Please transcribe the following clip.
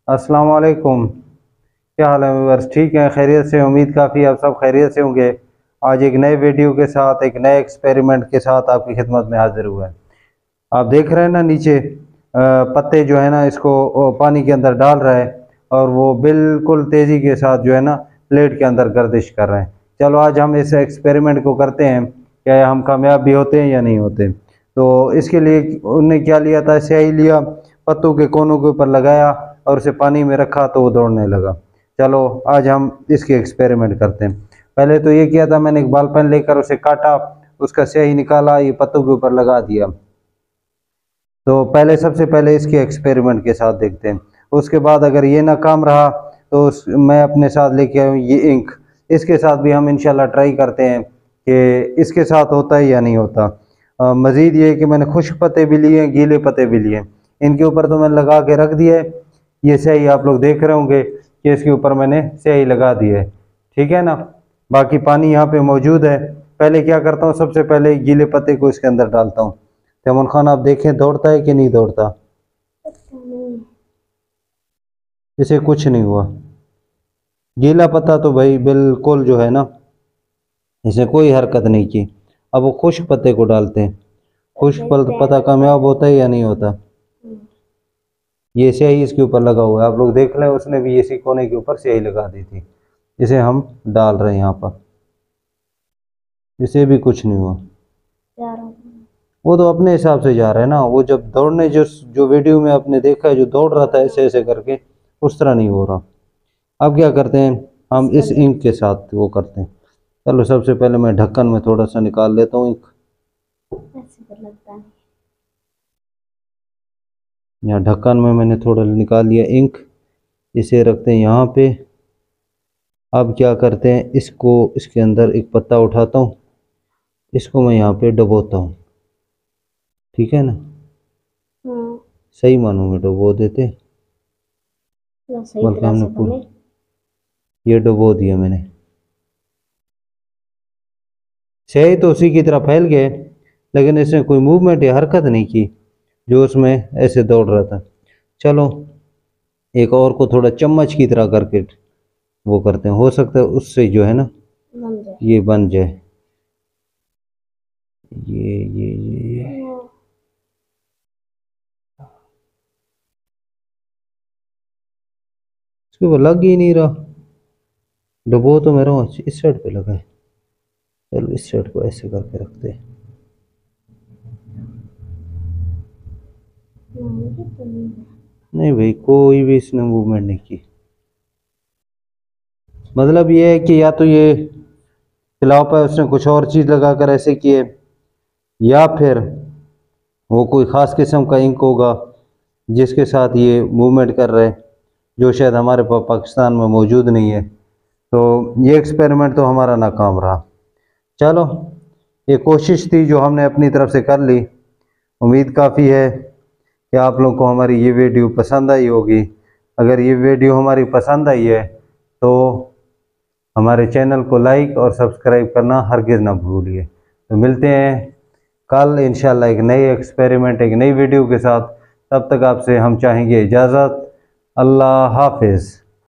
अस्सलाम वालेकुम। क्या हाल है व्यूअर्स? ठीक है, खैरियत से? उम्मीद काफ़ी आप सब खैरियत से होंगे। आज एक नए वीडियो के साथ, एक नए एक्सपेरिमेंट के साथ आपकी खिदमत में हाजिर हुआ है। आप देख रहे हैं ना, नीचे पत्ते जो है ना, इसको पानी के अंदर डाल रहा है और वो बिल्कुल तेज़ी के साथ जो है ना प्लेट के अंदर गर्दिश कर रहे हैं। चलो आज हम इस एक्सपेरिमेंट को करते हैं, क्या हम कामयाब भी होते हैं या नहीं होते। तो इसके लिए उनने क्या लिया था, स्याही लिया, पत्तों के कोनों के ऊपर लगाया और उसे पानी में रखा तो वो दौड़ने लगा। चलो आज हम इसके एक्सपेरिमेंट करते हैं। पहले तो ये किया था, मैंने एक बाल पेन लेकर उसे काटा, उसका स्याही निकाला, ये पत्तों के ऊपर लगा दिया। तो पहले सबसे पहले इसके एक्सपेरिमेंट के साथ देखते हैं। उसके बाद अगर ये नाकाम रहा तो मैं अपने साथ लेके आऊँ ये इंक। इसके साथ भी हम इंशाल्लाह ट्राई करते हैं कि इसके साथ होता है या नहीं होता। मज़ीद ये है कि मैंने खुश्क पत्ते भी लिए हैं, गीले पत्ते भी लिए हैं। इनके ऊपर तो मैंने लगा के रख दिया है। ये स्याही आप लोग देख रहे होंगे कि इसके ऊपर मैंने स्याही लगा दी है, ठीक है ना। बाकी पानी यहाँ पे मौजूद है। पहले क्या करता हूँ, सबसे पहले गीले पत्ते को इसके अंदर डालता हूँ। तैमूर खान, आप देखें दौड़ता है कि नहीं दौड़ता? इसे कुछ नहीं हुआ। गीला पत्ता तो भाई बिल्कुल जो है ना, इसे कोई हरकत नहीं की। अब वो खुश्क पत्ते को डालते हैं। खुश्क पत्ता कामयाब होता है या नहीं होता? ये स्याही इसके ऊपर लगा हुआ है, आप लोग देख लें। उसने भी इसी कोने के ऊपर स्याही लगा दी थी। इसे हम डाल रहे हैं यहाँ पर। इसे भी कुछ नहीं हुआ। वो तो अपने हिसाब से जा रहा है ना। वो जब दौड़ने, जो जो वीडियो में आपने देखा है, जो दौड़ रहा था ऐसे ऐसे करके, उस तरह नहीं हो रहा। अब क्या करते हैं, हम इस इंक के साथ वो करते हैं। चलो सबसे पहले मैं ढक्कन में थोड़ा सा निकाल लेता हूँ इंक। यहाँ ढक्कन में मैंने थोड़ा निकाल लिया इंक। इसे रखते हैं यहाँ पे। अब क्या करते हैं, इसको इसके अंदर एक पत्ता उठाता हूँ, इसको मैं यहाँ पे डुबोता हूँ, ठीक है ना। सही मानूंगा में डुबो देते, बल्कि हमने ये डुबो दिया मैंने। स्याही तो उसी की तरह फैल गए, लेकिन इसने कोई मूवमेंट या हरकत नहीं की जो उसमें ऐसे दौड़ रहा था। चलो एक और को थोड़ा चम्मच की तरह करके वो करते हैं, हो सकता है उससे जो है ना ये बन जाए। ये इसके ऊपर लग ही नहीं रहा। डुबो तो मेरा इस साइड पे लगा है। चलो इस साइड को ऐसे करके रखते हैं। नहीं भाई, कोई भी इसने मूवमेंट नहीं की। मतलब ये है कि या तो ये खिलाफ है, उसने कुछ और चीज़ लगाकर ऐसे किए, या फिर वो कोई ख़ास किस्म का इंक होगा जिसके साथ ये मूवमेंट कर रहे हैं, जो शायद हमारे पाकिस्तान में मौजूद नहीं है। तो ये एक्सपेरिमेंट तो हमारा नाकाम रहा। चलो ये कोशिश थी जो हमने अपनी तरफ से कर ली। उम्मीद काफ़ी है कि आप लोगों को हमारी ये वीडियो पसंद आई होगी। अगर ये वीडियो हमारी पसंद आई है तो हमारे चैनल को लाइक और सब्सक्राइब करना हरगिज़ ना भूलिए। तो मिलते हैं कल इंशाल्लाह एक नए एक्सपेरिमेंट, एक नई वीडियो के साथ। तब तक आपसे हम चाहेंगे इजाज़त। अल्लाह हाफिज़।